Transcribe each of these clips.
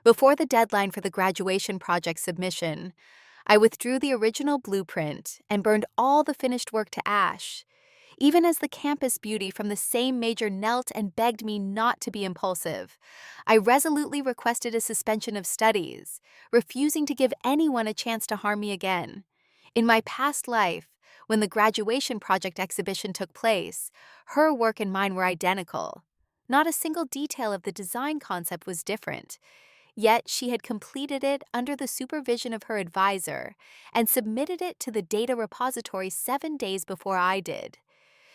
Before the deadline for the graduation project submission, I withdrew the original blueprint and burned all the finished work to ash, even as the campus beauty from the same major knelt and begged me not to be impulsive. I resolutely requested a suspension of studies, refusing to give anyone a chance to harm me again. In my past life, when the graduation project exhibition took place, her work and mine were identical. Not a single detail of the design concept was different. Yet she had completed it under the supervision of her advisor and submitted it to the data repository 7 days before I did.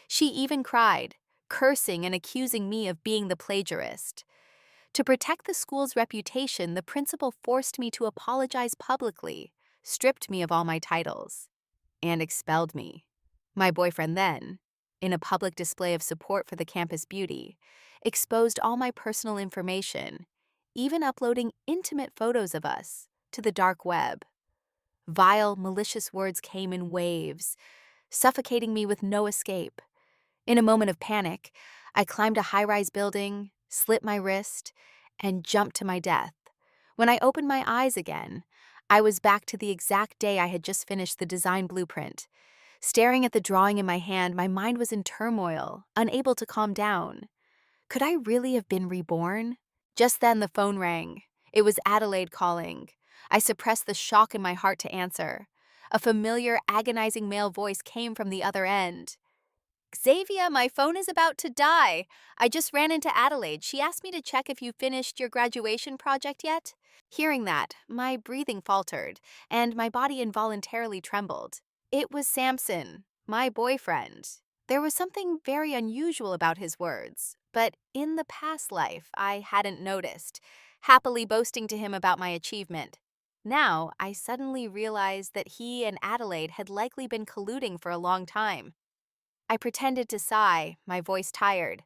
She even cried, cursing and accusing me of being the plagiarist. To protect the school's reputation, the principal forced me to apologize publicly, stripped me of all my titles, and expelled me. My boyfriend then, in a public display of support for the campus beauty, exposed all my personal information, even uploading intimate photos of us to the dark web. Vile, malicious words came in waves, suffocating me with no escape. In a moment of panic, I climbed a high-rise building, slit my wrist, and jumped to my death. When I opened my eyes again, I was back to the exact day I had just finished the design blueprint. Staring at the drawing in my hand, my mind was in turmoil, unable to calm down. Could I really have been reborn? Just then the phone rang. It was Adelaide calling. I suppressed the shock in my heart to answer. A familiar, agonizing male voice came from the other end. Xavier, my phone is about to die. I just ran into Adelaide. She asked me to check if you finished your graduation project yet. Hearing that, my breathing faltered, and my body involuntarily trembled. It was Samson, my boyfriend. There was something very unusual about his words, but in the past life I hadn't noticed, happily boasting to him about my achievement. Now I suddenly realized that he and Adelaide had likely been colluding for a long time. I pretended to sigh, my voice tired.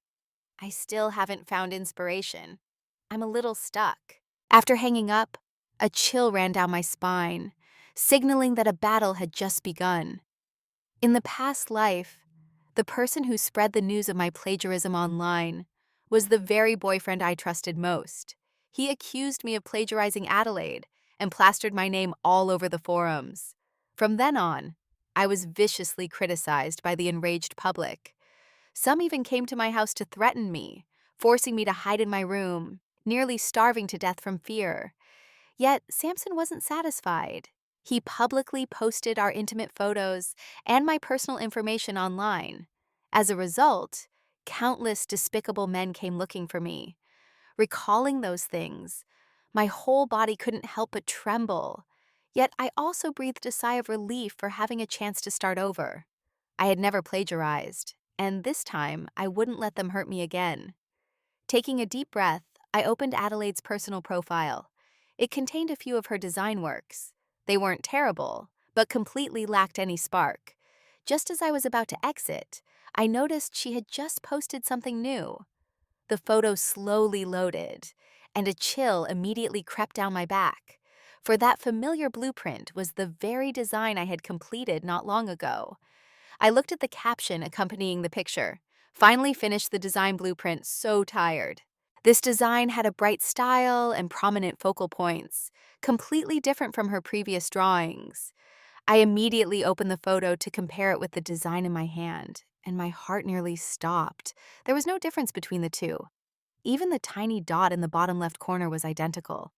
I still haven't found inspiration. I'm a little stuck. After hanging up, a chill ran down my spine, signaling that a battle had just begun. In the past life, the person who spread the news of my plagiarism online was the very boyfriend I trusted most. He accused me of plagiarizing Adelaide and plastered my name all over the forums. From then on, I was viciously criticized by the enraged public. Some even came to my house to threaten me, forcing me to hide in my room, nearly starving to death from fear. Yet Samson wasn't satisfied. He publicly posted our intimate photos and my personal information online. As a result, countless despicable men came looking for me. Recalling those things, my whole body couldn't help but tremble. Yet I also breathed a sigh of relief for having a chance to start over. I had never plagiarized, and this time I wouldn't let them hurt me again. Taking a deep breath, I opened Adelaide's personal profile. It contained a few of her design works. They weren't terrible, but completely lacked any spark. Just as I was about to exit, I noticed she had just posted something new. The photo slowly loaded, and a chill immediately crept down my back, for that familiar blueprint was the very design I had completed not long ago. I looked at the caption accompanying the picture. Finally finished the design blueprint, so tired. This design had a bright style and prominent focal points, completely different from her previous drawings. I immediately opened the photo to compare it with the design in my hand, and my heart nearly stopped. There was no difference between the two. Even the tiny dot in the bottom left corner was identical.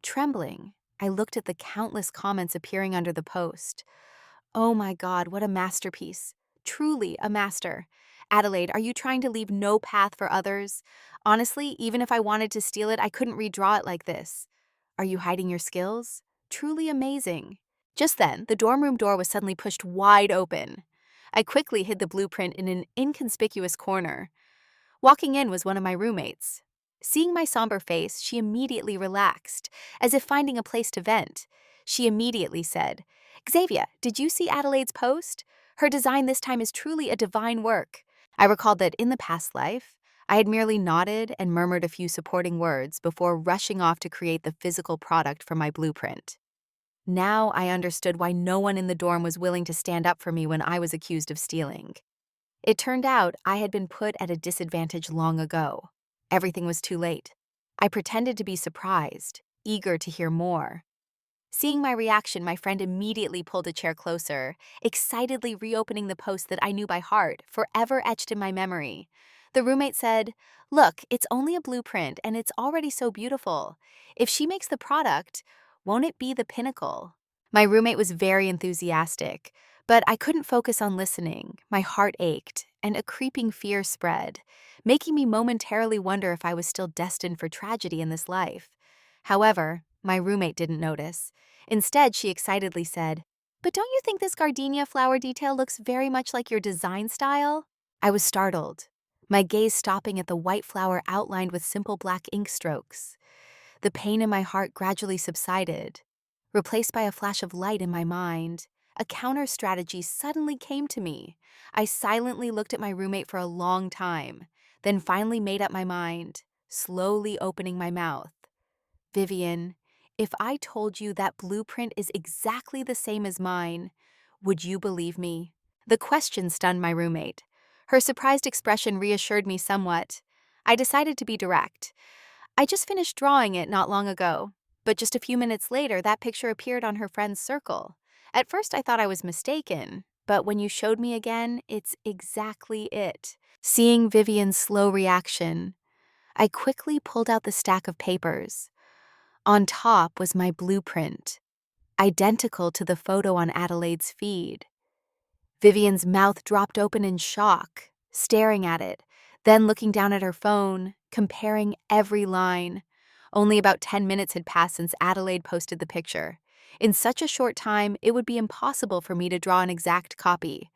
Trembling, I looked at the countless comments appearing under the post. Oh my God, what a masterpiece. Truly a master. Adelaide, are you trying to leave no path for others? Honestly, even if I wanted to steal it, I couldn't redraw it like this. Are you hiding your skills? Truly amazing. Just then, the dorm room door was suddenly pushed wide open. I quickly hid the blueprint in an inconspicuous corner. Walking in was one of my roommates. Seeing my somber face, she immediately relaxed, as if finding a place to vent. She immediately said, Xavier, did you see Adelaide's post? Her design this time is truly a divine work. I recalled that in the past life, I had merely nodded and murmured a few supporting words before rushing off to create the physical product for my blueprint. Now I understood why no one in the dorm was willing to stand up for me when I was accused of stealing. It turned out I had been put at a disadvantage long ago. Everything was too late. I pretended to be surprised, eager to hear more. Seeing my reaction, my friend immediately pulled a chair closer, excitedly reopening the post that I knew by heart, forever etched in my memory. The roommate said, "Look, it's only a blueprint and it's already so beautiful. If she makes the product, won't it be the pinnacle?" My roommate was very enthusiastic, but I couldn't focus on listening. My heart ached, and a creeping fear spread, making me momentarily wonder if I was still destined for tragedy in this life. However, my roommate didn't notice. Instead, she excitedly said, "But don't you think this gardenia flower detail looks very much like your design style?" I was startled, my gaze stopping at the white flower outlined with simple black ink strokes. The pain in my heart gradually subsided, replaced by a flash of light in my mind. A counter strategy suddenly came to me. I silently looked at my roommate for a long time, then finally made up my mind, slowly opening my mouth. "Vivian, if I told you that blueprint is exactly the same as mine, would you believe me?" The question stunned my roommate. Her surprised expression reassured me somewhat. I decided to be direct. "I just finished drawing it not long ago, but just a few minutes later, that picture appeared on her friend's circle. At first, I thought I was mistaken, but when you showed me again, it's exactly it." Seeing Vivian's slow reaction, I quickly pulled out the stack of papers. On top was my blueprint, identical to the photo on Adelaide's feed. Vivian's mouth dropped open in shock, staring at it, then looking down at her phone, comparing every line. Only about 10 minutes had passed since Adelaide posted the picture. In such a short time, it would be impossible for me to draw an exact copy.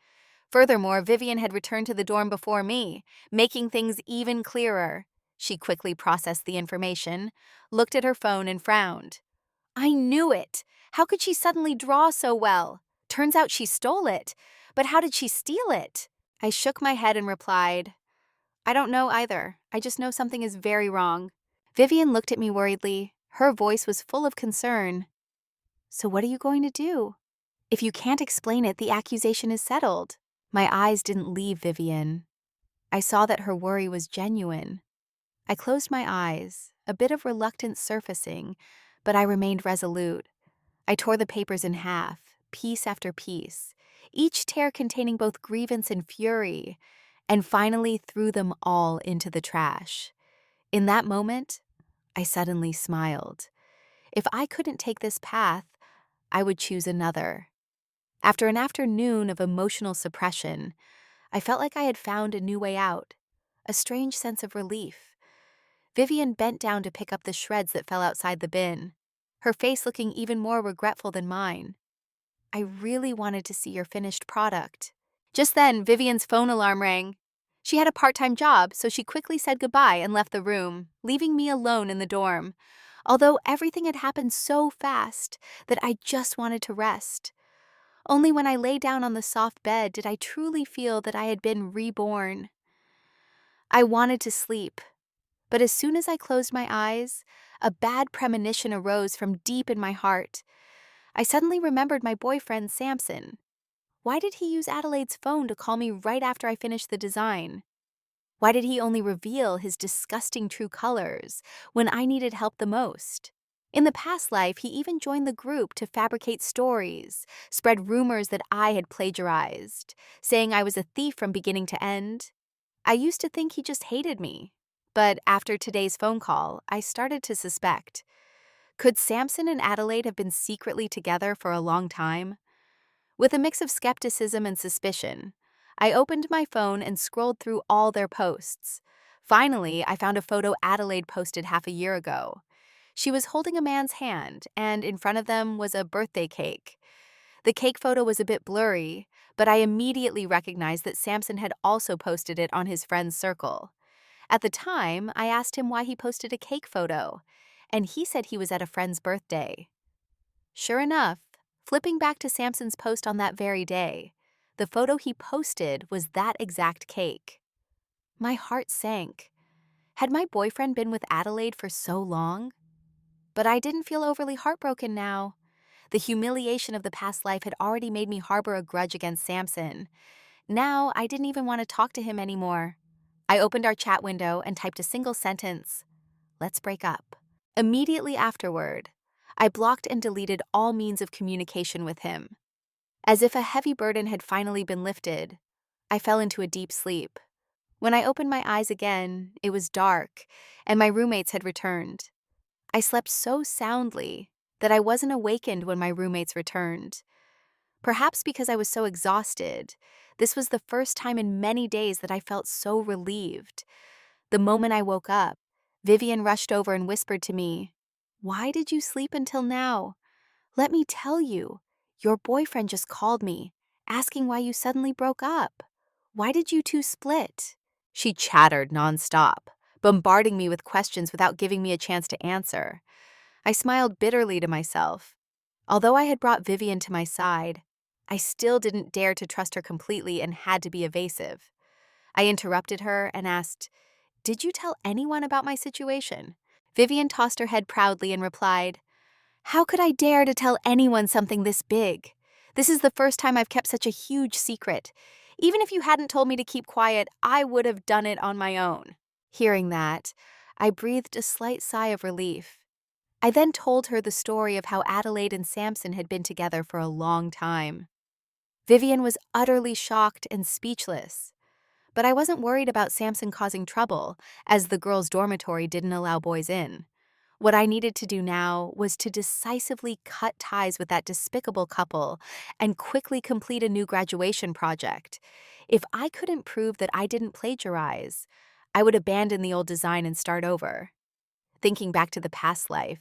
Furthermore, Vivian had returned to the dorm before me, making things even clearer. She quickly processed the information, looked at her phone, and frowned. "I knew it! How could she suddenly draw so well? Turns out she stole it. But how did she steal it?" I shook my head and replied, "I don't know either. I just know something is very wrong." Vivian looked at me worriedly. Her voice was full of concern. "So what are you going to do? If you can't explain it, the accusation is settled." My eyes didn't leave Vivian. I saw that her worry was genuine. I closed my eyes, a bit of reluctance surfacing, but I remained resolute. I tore the papers in half, piece after piece, each tear containing both grievance and fury, and finally threw them all into the trash. In that moment, I suddenly smiled. If I couldn't take this path, I would choose another. After an afternoon of emotional suppression, I felt like I had found a new way out, a strange sense of relief. Vivian bent down to pick up the shreds that fell outside the bin, her face looking even more regretful than mine. "I really wanted to see your finished product." Just then, Vivian's phone alarm rang. She had a part-time job, so she quickly said goodbye and left the room, leaving me alone in the dorm. Although everything had happened so fast that I just wanted to rest. Only when I lay down on the soft bed did I truly feel that I had been reborn. I wanted to sleep, but as soon as I closed my eyes, a bad premonition arose from deep in my heart. I suddenly remembered my boyfriend, Samson. Why did he use Adelaide's phone to call me right after I finished the design? Why did he only reveal his disgusting true colors when I needed help the most? In the past life, he even joined the group to fabricate stories, spread rumors that I had plagiarized, saying I was a thief from beginning to end. I used to think he just hated me, but after today's phone call, I started to suspect. Could Samson and Adelaide have been secretly together for a long time? With a mix of skepticism and suspicion, I opened my phone and scrolled through all their posts. Finally, I found a photo Adelaide posted half a year ago. She was holding a man's hand, and in front of them was a birthday cake. The cake photo was a bit blurry, but I immediately recognized that Samson had also posted it on his friend's circle. At the time, I asked him why he posted a cake photo, and he said he was at a friend's birthday. Sure enough, flipping back to Samson's post on that very day, the photo he posted was that exact cake. My heart sank. Had my boyfriend been with Adelaide for so long? But I didn't feel overly heartbroken now. The humiliation of the past life had already made me harbor a grudge against Samson. Now, I didn't even want to talk to him anymore. I opened our chat window and typed a single sentence. let's break up. Immediately afterward, I blocked and deleted all means of communication with him. As if a heavy burden had finally been lifted, I fell into a deep sleep. When I opened my eyes again, it was dark, and my roommates had returned. I slept so soundly that I wasn't awakened when my roommates returned. Perhaps because I was so exhausted, this was the first time in many days that I felt so relieved. The moment I woke up, Vivian rushed over and whispered to me, "Why did you sleep until now? Let me tell you, your boyfriend just called me, asking why you suddenly broke up. Why did you two split?" She chattered nonstop, bombarding me with questions without giving me a chance to answer. I smiled bitterly to myself. Although I had brought Vivian to my side, I still didn't dare to trust her completely and had to be evasive. I interrupted her and asked, "Did you tell anyone about my situation?" Vivian tossed her head proudly and replied, "How could I dare to tell anyone something this big? This is the first time I've kept such a huge secret. Even if you hadn't told me to keep quiet, I would have done it on my own." Hearing that, I breathed a slight sigh of relief. I then told her the story of how Adelaide and Samson had been together for a long time. Vivian was utterly shocked and speechless. But I wasn't worried about Samson causing trouble, as the girls' dormitory didn't allow boys in. What I needed to do now was to decisively cut ties with that despicable couple and quickly complete a new graduation project. If I couldn't prove that I didn't plagiarize, I would abandon the old design and start over. Thinking back to the past life,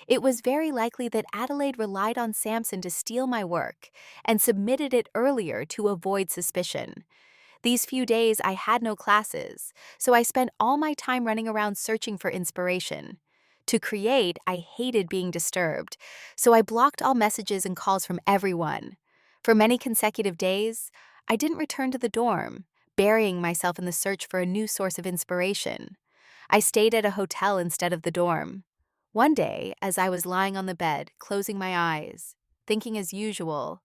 it was very likely that Adelaide relied on Samson to steal my work and submitted it earlier to avoid suspicion. These few days I had no classes, so I spent all my time running around searching for inspiration. To create, I hated being disturbed, so I blocked all messages and calls from everyone. For many consecutive days, I didn't return to the dorm, burying myself in the search for a new source of inspiration. I stayed at a hotel instead of the dorm. One day, as I was lying on the bed, closing my eyes, thinking as usual,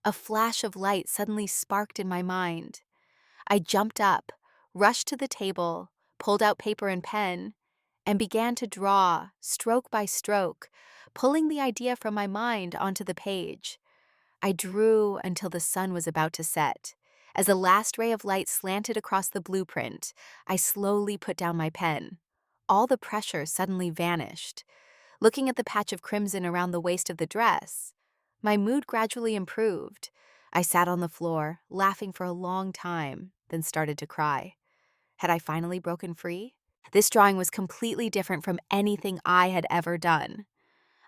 a flash of light suddenly sparked in my mind. I jumped up, rushed to the table, pulled out paper and pen, and began to draw, stroke by stroke, pulling the idea from my mind onto the page. I drew until the sun was about to set. As a last ray of light slanted across the blueprint, I slowly put down my pen. All the pressure suddenly vanished. Looking at the patch of crimson around the waist of the dress, my mood gradually improved. I sat on the floor, laughing for a long time, then started to cry. Had I finally broken free? This drawing was completely different from anything I had ever done.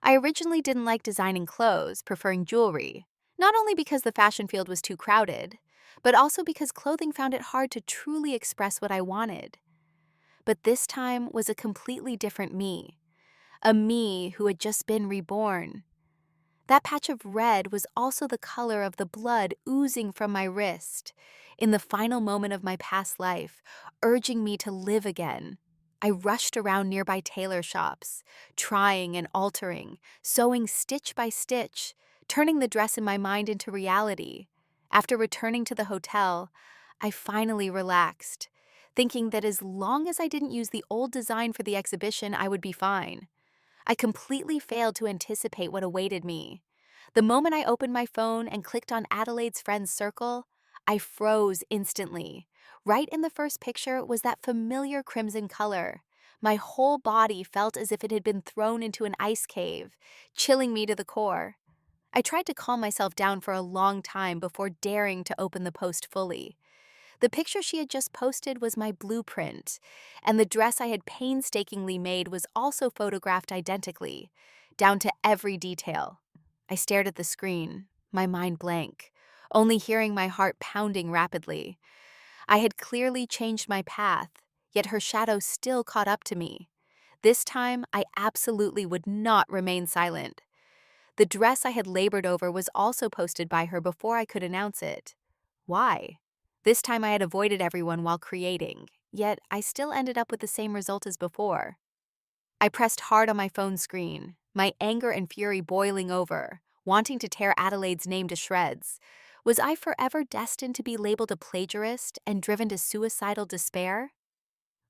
I originally didn't like designing clothes, preferring jewelry, not only because the fashion field was too crowded, but also because clothing found it hard to truly express what I wanted. But this time was a completely different me, a me who had just been reborn. That patch of red was also the color of the blood oozing from my wrist, in the final moment of my past life, urging me to live again. I rushed around nearby tailor shops, trying and altering, sewing stitch by stitch, turning the dress in my mind into reality. After returning to the hotel, I finally relaxed, thinking that as long as I didn't use the old design for the exhibition, I would be fine. I completely failed to anticipate what awaited me. The moment I opened my phone and clicked on Adelaide's friends circle, I froze instantly. Right in the first picture was that familiar crimson color. My whole body felt as if it had been thrown into an ice cave, chilling me to the core. I tried to calm myself down for a long time before daring to open the post fully. The picture she had just posted was my blueprint, and the dress I had painstakingly made was also photographed identically, down to every detail. I stared at the screen, my mind blank, only hearing my heart pounding rapidly. I had clearly changed my path, yet her shadow still caught up to me. This time, I absolutely would not remain silent. The dress I had labored over was also posted by her before I could announce it. Why? This time I had avoided everyone while creating, yet I still ended up with the same result as before. I pressed hard on my phone screen, my anger and fury boiling over, wanting to tear Adelaide's name to shreds. Was I forever destined to be labeled a plagiarist and driven to suicidal despair?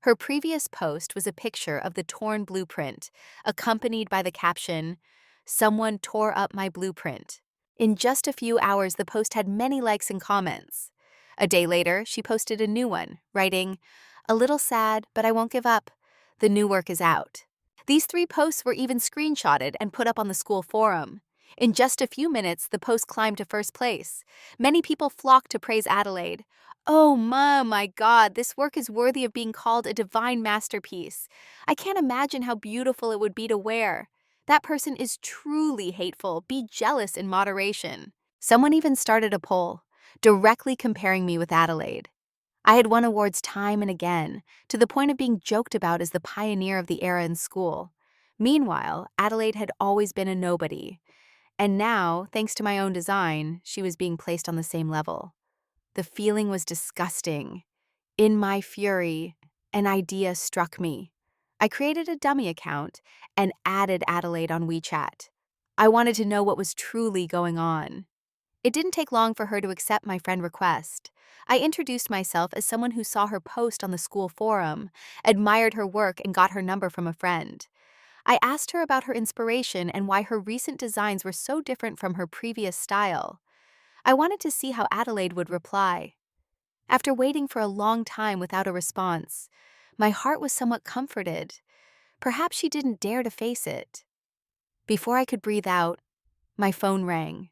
Her previous post was a picture of the torn blueprint, accompanied by the caption, "Someone tore up my blueprint." In just a few hours, the post had many likes and comments. A day later, she posted a new one, writing, "A little sad, but I won't give up. The new work is out." These 3 posts were even screenshotted and put up on the school forum. In just a few minutes, the post climbed to first place. Many people flocked to praise Adelaide. "Oh, my God, this work is worthy of being called a divine masterpiece. I can't imagine how beautiful it would be to wear. That person is truly hateful. Be jealous in moderation." Someone even started a poll, directly comparing me with Adelaide. I had won awards time and again, to the point of being joked about as the pioneer of the era in school. Meanwhile, Adelaide had always been a nobody. And now, thanks to my own design, she was being placed on the same level. The feeling was disgusting. In my fury, an idea struck me. I created a dummy account and added Adelaide on WeChat. I wanted to know what was truly going on. It didn't take long for her to accept my friend request. I introduced myself as someone who saw her post on the school forum, admired her work, and got her number from a friend. I asked her about her inspiration and why her recent designs were so different from her previous style. I wanted to see how Adelaide would reply. After waiting for a long time without a response, my heart was somewhat comforted. Perhaps she didn't dare to face it. Before I could breathe out, my phone rang.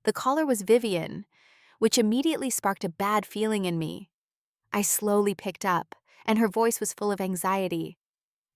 The caller was Vivian, which immediately sparked a bad feeling in me. I slowly picked up, and her voice was full of anxiety.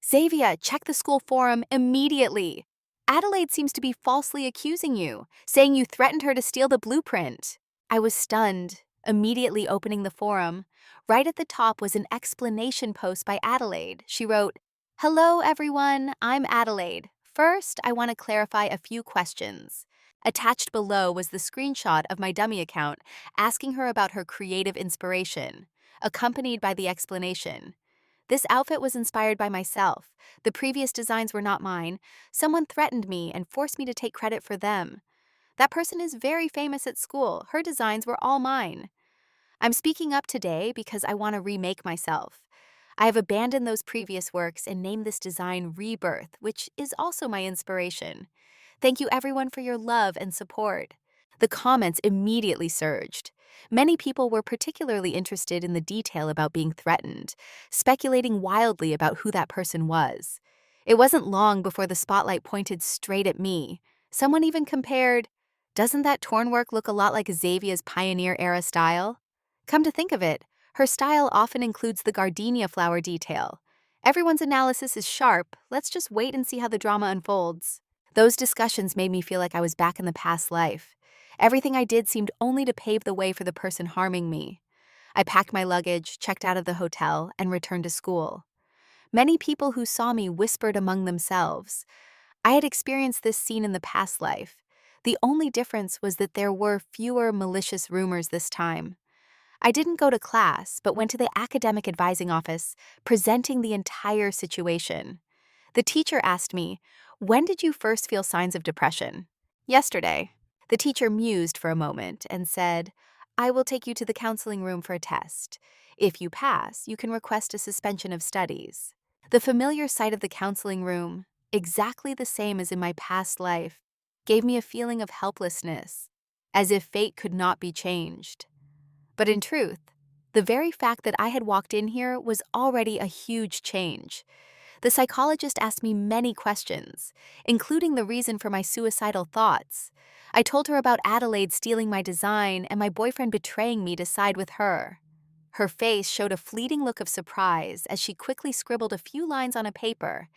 "Xavier, check the school forum immediately. Adelaide seems to be falsely accusing you, saying you threatened her to steal the blueprint." I was stunned, immediately opening the forum. Right at the top was an explanation post by Adelaide. She wrote, "Hello, everyone. I'm Adelaide. First, I want to clarify a few questions." Attached below was the screenshot of my dummy account asking her about her creative inspiration, accompanied by the explanation. "This outfit was inspired by myself. The previous designs were not mine. Someone threatened me and forced me to take credit for them. That person is very famous at school. Her designs were all mine. I'm speaking up today because I want to remake myself. I have abandoned those previous works and named this design Rebirth, which is also my inspiration. Thank you everyone for your love and support." The comments immediately surged. Many people were particularly interested in the detail about being threatened, speculating wildly about who that person was. It wasn't long before the spotlight pointed straight at me. Someone even compared, "Doesn't that torn work look a lot like Xavier's pioneer-era style?" Come to think of it, her style often includes the gardenia flower detail. Everyone's analysis is sharp. Let's just wait and see how the drama unfolds. Those discussions made me feel like I was back in the past life. Everything I did seemed only to pave the way for the person harming me. I packed my luggage, checked out of the hotel, and returned to school. Many people who saw me whispered among themselves. I had experienced this scene in the past life. The only difference was that there were fewer malicious rumors this time. I didn't go to class, but went to the academic advising office, presenting the entire situation. The teacher asked me, "When did you first feel signs of depression?" "Yesterday." The teacher mused for a moment and said, "I will take you to the counseling room for a test. If you pass, you can request a suspension of studies." The familiar sight of the counseling room, exactly the same as in my past life, gave me a feeling of helplessness, as if fate could not be changed. But in truth, the very fact that I had walked in here was already a huge change. The psychologist asked me many questions, including the reason for my suicidal thoughts. I told her about Adelaide stealing my design and my boyfriend betraying me to side with her. Her face showed a fleeting look of surprise as she quickly scribbled a few lines on a paper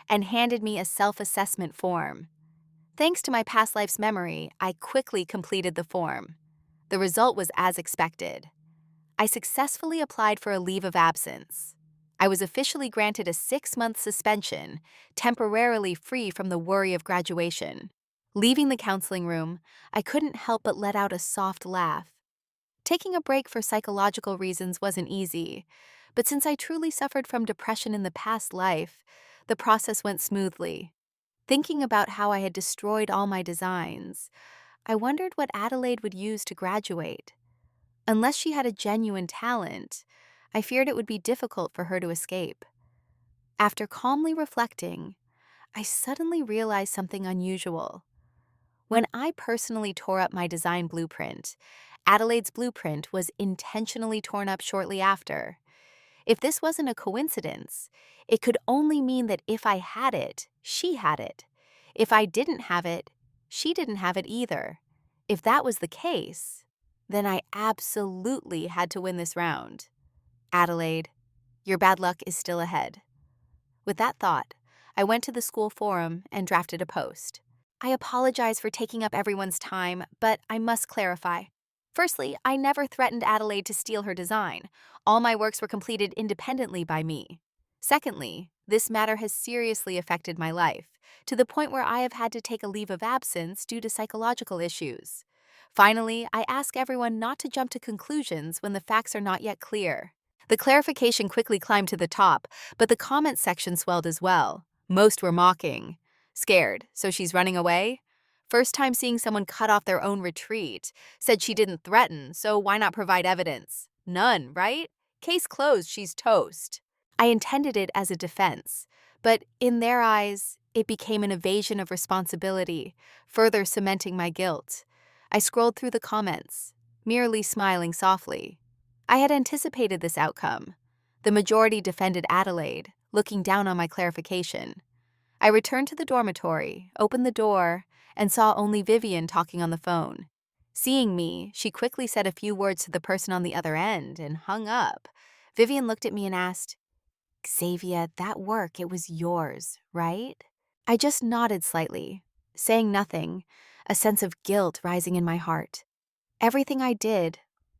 and handed me a self-assessment form. Thanks to my past life's memory, I quickly completed the form. The result was as expected. I successfully applied for a leave of absence. I was officially granted a 6-month suspension, temporarily free from the worry of graduation. Leaving the counseling room, I couldn't help but let out a soft laugh. Taking a break for psychological reasons wasn't easy, but since I truly suffered from depression in the past life, the process went smoothly. Thinking about how I had destroyed all my designs, I wondered what Adelaide would use to graduate. Unless she had a genuine talent, I feared it would be difficult for her to escape. After calmly reflecting, I suddenly realized something unusual. When I personally tore up my design blueprint, Adelaide's blueprint was intentionally torn up shortly after. If this wasn't a coincidence, it could only mean that if I had it, she had it. If I didn't have it, she didn't have it either. If that was the case, then I absolutely had to win this round. Adelaide, your bad luck is still ahead. With that thought, I went to the school forum and drafted a post. I apologize for taking up everyone's time, but I must clarify. Firstly, I never threatened Adelaide to steal her design. All my works were completed independently by me. Secondly, this matter has seriously affected my life, to the point where I have had to take a leave of absence due to psychological issues. Finally, I ask everyone not to jump to conclusions when the facts are not yet clear. The clarification quickly climbed to the top, but the comments section swelled as well. Most were mocking. Scared, so she's running away? First time seeing someone cut off their own retreat. Said she didn't threaten, so why not provide evidence? None, right? Case closed, she's toast. I intended it as a defense, but in their eyes, it became an evasion of responsibility, further cementing my guilt. I scrolled through the comments, merely smiling softly. I had anticipated this outcome. The majority defended Adelaide, looking down on my clarification. I returned to the dormitory, opened the door, and saw only Vivian talking on the phone. Seeing me, she quickly said a few words to the person on the other end and hung up. Vivian looked at me and asked, "Xavier, that work, it was yours, right?" I just nodded slightly, saying nothing, a sense of guilt rising in my heart. Everything I did,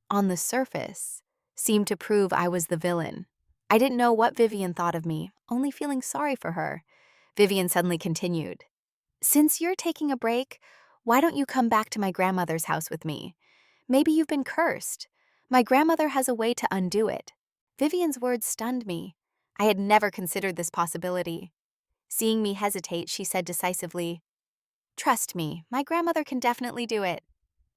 on the surface, seemed to prove I was the villain. I didn't know what Vivian thought of me, only feeling sorry for her. Vivian suddenly continued, "Since you're taking a break, why don't you come back to my grandmother's house with me? Maybe you've been cursed. My grandmother has a way to undo it." Vivian's words stunned me. I had never considered this possibility. Seeing me hesitate, she said decisively, "Trust me, my grandmother can definitely do it.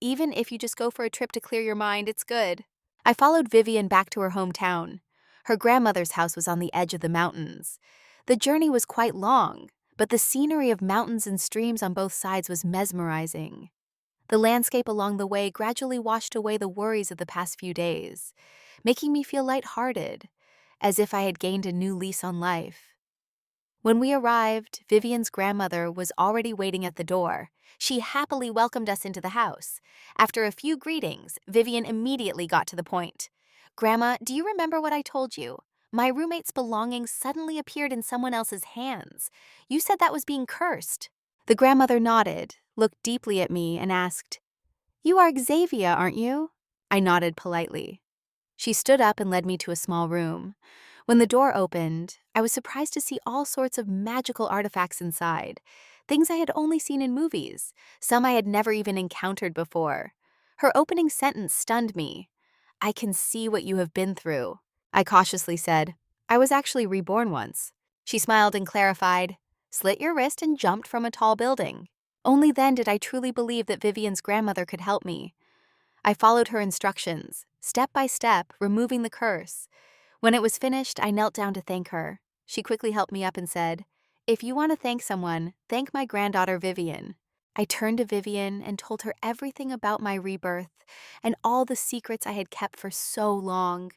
Even if you just go for a trip to clear your mind, it's good." I followed Vivian back to her hometown. Her grandmother's house was on the edge of the mountains. The journey was quite long, but the scenery of mountains and streams on both sides was mesmerizing. The landscape along the way gradually washed away the worries of the past few days, making me feel lighthearted, as if I had gained a new lease on life. When we arrived, Vivian's grandmother was already waiting at the door. She happily welcomed us into the house. After a few greetings, Vivian immediately got to the point. "Grandma, do you remember what I told you? My roommate's belongings suddenly appeared in someone else's hands. You said that was being cursed." The grandmother nodded, looked deeply at me, and asked, "You are Xavier, aren't you?" I nodded politely. She stood up and led me to a small room. When the door opened, I was surprised to see all sorts of magical artifacts inside, things I had only seen in movies, some I had never even encountered before. Her opening sentence stunned me. "I can see what you have been through." I cautiously said, "I was actually reborn once." She smiled and clarified, "Slit your wrist and jumped from a tall building." Only then did I truly believe that Vivian's grandmother could help me. I followed her instructions, step by step, removing the curse. When it was finished, I knelt down to thank her. She quickly helped me up and said, "If you want to thank someone, thank my granddaughter Vivian." I turned to Vivian and told her everything about my rebirth and all the secrets I had kept for so long.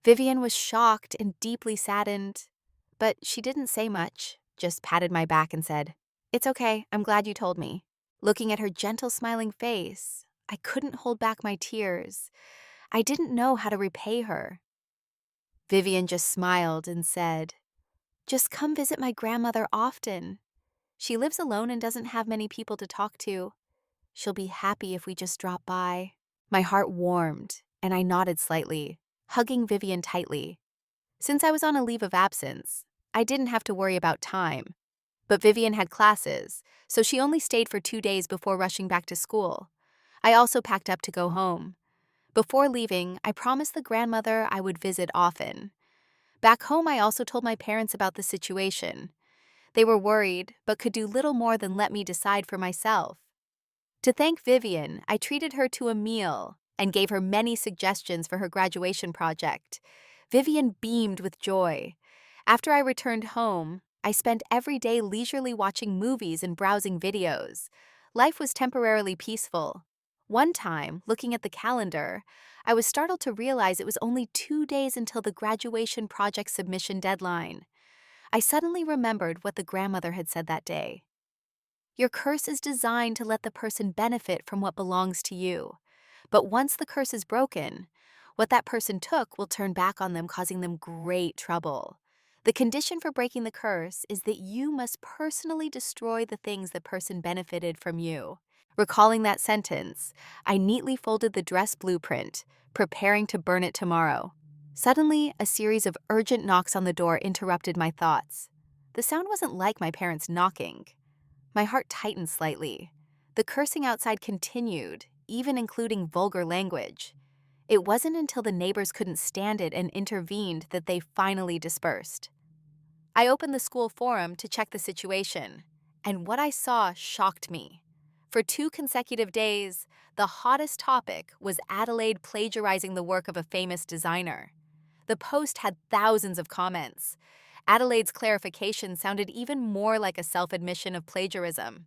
Vivian was shocked and deeply saddened, but she didn't say much, just patted my back and said, "It's okay, I'm glad you told me." Looking at her gentle smiling face, I couldn't hold back my tears. I didn't know how to repay her. Vivian just smiled and said, "Just come visit my grandmother often. She lives alone and doesn't have many people to talk to. She'll be happy if we just drop by." My heart warmed, and I nodded slightly, hugging Vivian tightly. Since I was on a leave of absence, I didn't have to worry about time. But Vivian had classes, so she only stayed for 2 days before rushing back to school. I also packed up to go home. Before leaving, I promised the grandmother I would visit often. Back home, I also told my parents about the situation. They were worried, but could do little more than let me decide for myself. To thank Vivian, I treated her to a meal and gave her many suggestions for her graduation project. Vivian beamed with joy. After I returned home, I spent every day leisurely watching movies and browsing videos. Life was temporarily peaceful. One time, looking at the calendar, I was startled to realize it was only 2 days until the graduation project submission deadline. I suddenly remembered what the grandmother had said that day. Your curse is designed to let the person benefit from what belongs to you. But once the curse is broken, what that person took will turn back on them, causing them great trouble. The condition for breaking the curse is that you must personally destroy the things the person benefited from you. Recalling that sentence, I neatly folded the dress blueprint, preparing to burn it tomorrow. Suddenly, a series of urgent knocks on the door interrupted my thoughts. The sound wasn't like my parents knocking. My heart tightened slightly. The cursing outside continued, even including vulgar language. It wasn't until the neighbors couldn't stand it and intervened that they finally dispersed. I opened the school forum to check the situation, and what I saw shocked me. For 2 consecutive days, the hottest topic was Adelaide plagiarizing the work of a famous designer. The post had thousands of comments. Adelaide's clarification sounded even more like a self-admission of plagiarism.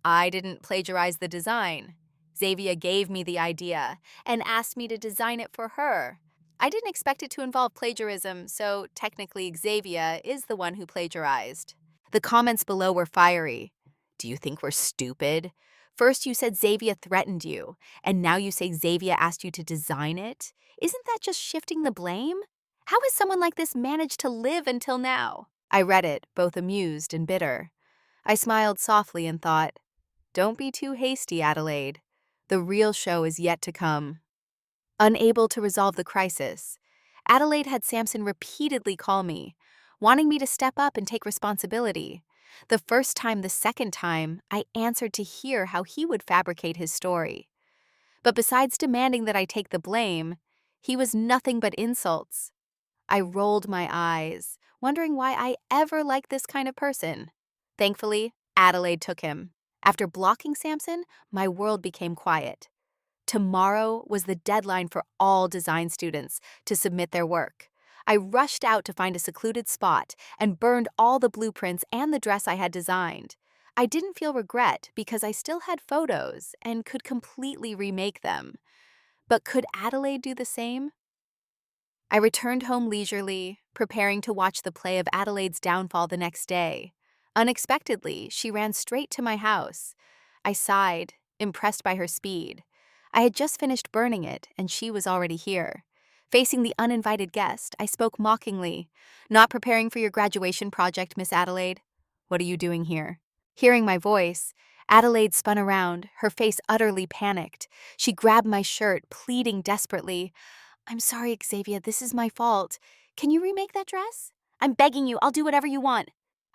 I didn't plagiarize the design. Xavier gave me the idea and asked me to design it for her. I didn't expect it to involve plagiarism, so technically Xavier is the one who plagiarized. The comments below were fiery. Do you think we're stupid? First you said Xavier threatened you, and now you say Xavier asked you to design it? Isn't that just shifting the blame? How has someone like this managed to live until now? I read it, both amused and bitter. I smiled softly and thought, don't be too hasty, Adelaide. The real show is yet to come. Unable to resolve the crisis, Adelaide had Samson repeatedly call me, wanting me to step up and take responsibility. The first time, the second time, I answered to hear how he would fabricate his story. But besides demanding that I take the blame, he was nothing but insults. I rolled my eyes, wondering why I ever liked this kind of person. Thankfully, Adelaide took him. After blocking Samson, my world became quiet. Tomorrow was the deadline for all design students to submit their work. I rushed out to find a secluded spot and burned all the blueprints and the dress I had designed. I didn't feel regret because I still had photos and could completely remake them. But could Adelaide do the same? I returned home leisurely, preparing to watch the play of Adelaide's downfall the next day. Unexpectedly, she ran straight to my house. I sighed, impressed by her speed. I had just finished burning it, and she was already here. Facing the uninvited guest, I spoke mockingly. Not preparing for your graduation project, Miss Adelaide? What are you doing here? Hearing my voice, Adelaide spun around, her face utterly panicked. She grabbed my shirt, pleading desperately. I'm sorry, Xavier, this is my fault. Can you remake that dress? I'm begging you, I'll do whatever you want.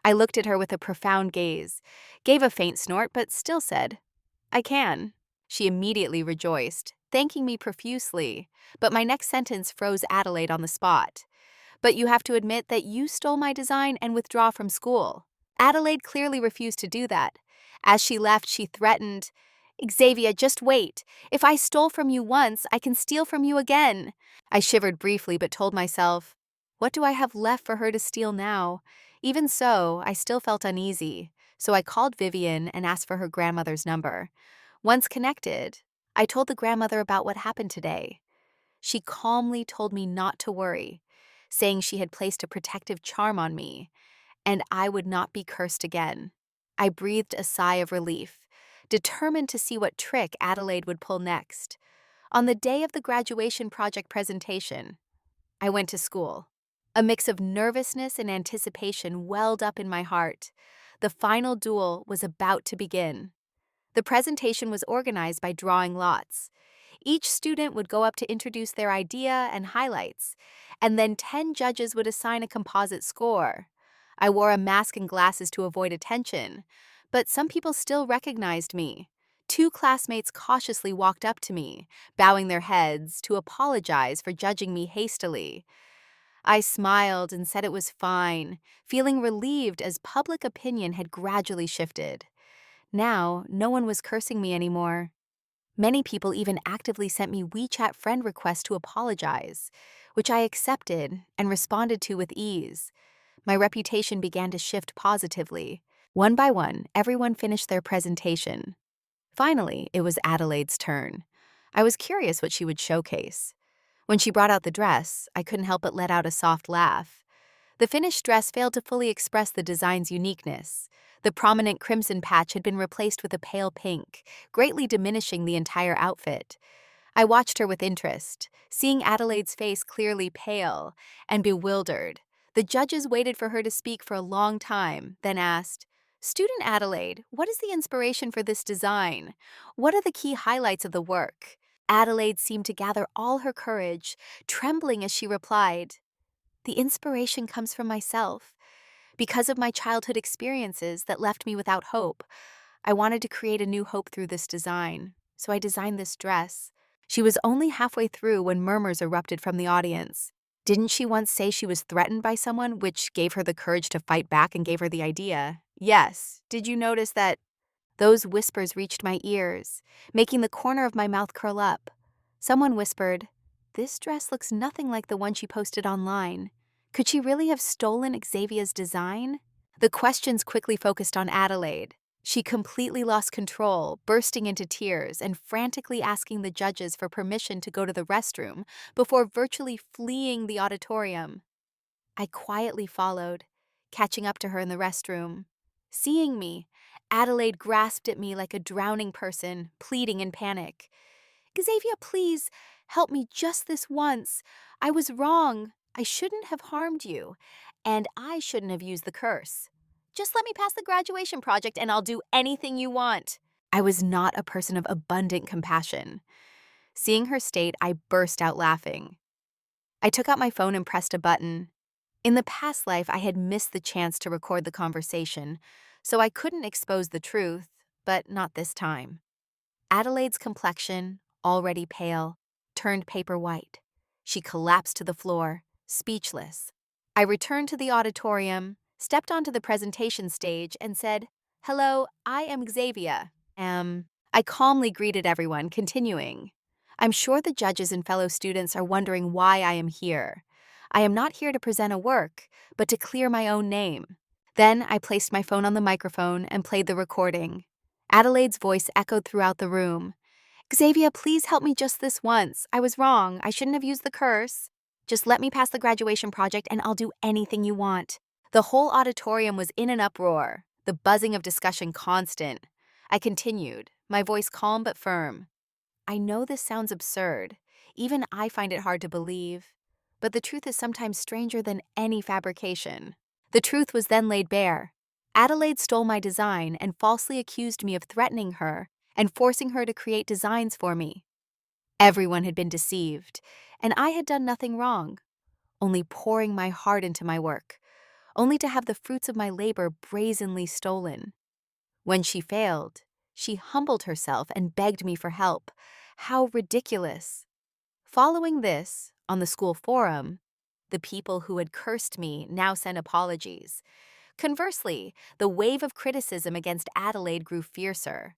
I looked at her with a profound gaze, gave a faint snort, but still said, I can. She immediately rejoiced, thanking me profusely, but my next sentence froze Adelaide on the spot. But you have to admit that you stole my design and withdraw from school. Adelaide clearly refused to do that. As she left, she threatened, Xavier, just wait. If I stole from you once, I can steal from you again. I shivered briefly but told myself, what do I have left for her to steal now? Even so, I still felt uneasy, so I called Vivian and asked for her grandmother's number. Once connected, I told the grandmother about what happened today. She calmly told me not to worry, saying she had placed a protective charm on me, and I would not be cursed again. I breathed a sigh of relief, determined to see what trick Adelaide would pull next. On the day of the graduation project presentation, I went to school. A mix of nervousness and anticipation welled up in my heart. The final duel was about to begin. The presentation was organized by drawing lots. Each student would go up to introduce their idea and highlights, and then 10 judges would assign a composite score. I wore a mask and glasses to avoid attention, but some people still recognized me. 2 classmates cautiously walked up to me, bowing their heads to apologize for judging me hastily. I smiled and said it was fine, feeling relieved as public opinion had gradually shifted. Now, no one was cursing me anymore. Many people even actively sent me WeChat friend requests to apologize, which I accepted and responded to with ease. My reputation began to shift positively. One by one, everyone finished their presentation. Finally, it was Adelaide's turn. I was curious what she would showcase. When she brought out the dress, I couldn't help but let out a soft laugh. The finished dress failed to fully express the design's uniqueness. The prominent crimson patch had been replaced with a pale pink, greatly diminishing the entire outfit. I watched her with interest, seeing Adelaide's face clearly pale and bewildered. The judges waited for her to speak for a long time, then asked, "Student Adelaide, what is the inspiration for this design? What are the key highlights of the work?" Adelaide seemed to gather all her courage, trembling as she replied, "The inspiration comes from myself. Because of my childhood experiences that left me without hope, I wanted to create a new hope through this design, so I designed this dress." She was only halfway through when murmurs erupted from the audience. Didn't she once say she was threatened by someone, which gave her the courage to fight back and gave her the idea? Yes. Did you notice that? Those whispers reached my ears, making the corner of my mouth curl up. Someone whispered, "This dress looks nothing like the one she posted online. Could she really have stolen Xavier's design?" The questions quickly focused on Adelaide. She completely lost control, bursting into tears and frantically asking the judges for permission to go to the restroom before virtually fleeing the auditorium. I quietly followed, catching up to her in the restroom. Seeing me, Adelaide grasped at me like a drowning person, pleading in panic. "Xavier, please, help me just this once. I was wrong. I shouldn't have harmed you. And I shouldn't have used the curse. Just let me pass the graduation project and I'll do anything you want." I was not a person of abundant compassion. Seeing her state, I burst out laughing. I took out my phone and pressed a button. In the past life, I had missed the chance to record the conversation, so I couldn't expose the truth, but not this time. Adelaide's complexion, already pale, turned paper white. She collapsed to the floor, speechless. I returned to the auditorium, stepped onto the presentation stage, and said, "Hello, I am Xavier." I calmly greeted everyone, continuing, "I'm sure the judges and fellow students are wondering why I am here. I am not here to present a work, but to clear my own name." Then I placed my phone on the microphone and played the recording. Adelaide's voice echoed throughout the room. "Xavier, please help me just this once. I was wrong. I shouldn't have used the curse. Just let me pass the graduation project and I'll do anything you want." The whole auditorium was in an uproar, the buzzing of discussion constant. I continued, my voice calm but firm. "I know this sounds absurd. Even I find it hard to believe. But the truth is sometimes stranger than any fabrication." The truth was then laid bare. Adelaide stole my design and falsely accused me of threatening her and forcing her to create designs for me. Everyone had been deceived, and I had done nothing wrong, only pouring my heart into my work, only to have the fruits of my labor brazenly stolen. When she failed, she humbled herself and begged me for help. How ridiculous! Following this, on the school forum, the people who had cursed me now sent apologies. Conversely, the wave of criticism against Adelaide grew fiercer.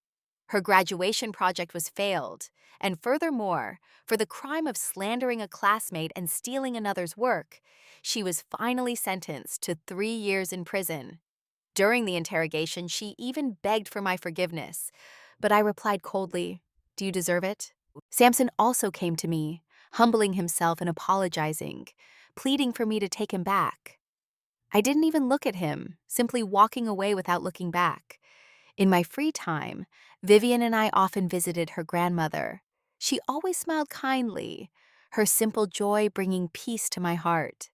Her graduation project was failed, and furthermore, for the crime of slandering a classmate and stealing another's work, she was finally sentenced to 3 years in prison. During the interrogation, she even begged for my forgiveness, but I replied coldly, "Do you deserve it?" Samson also came to me, humbling himself and apologizing, pleading for me to take him back. I didn't even look at him, simply walking away without looking back. In my free time, Vivian and I often visited her grandmother. She always smiled kindly, her simple joy bringing peace to my heart.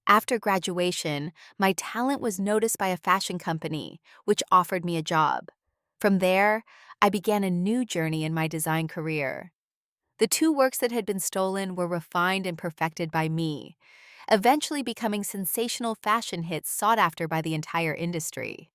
After graduation, my talent was noticed by a fashion company, which offered me a job. From there, I began a new journey in my design career. The 2 works that had been stolen were refined and perfected by me, eventually becoming sensational fashion hits sought after by the entire industry.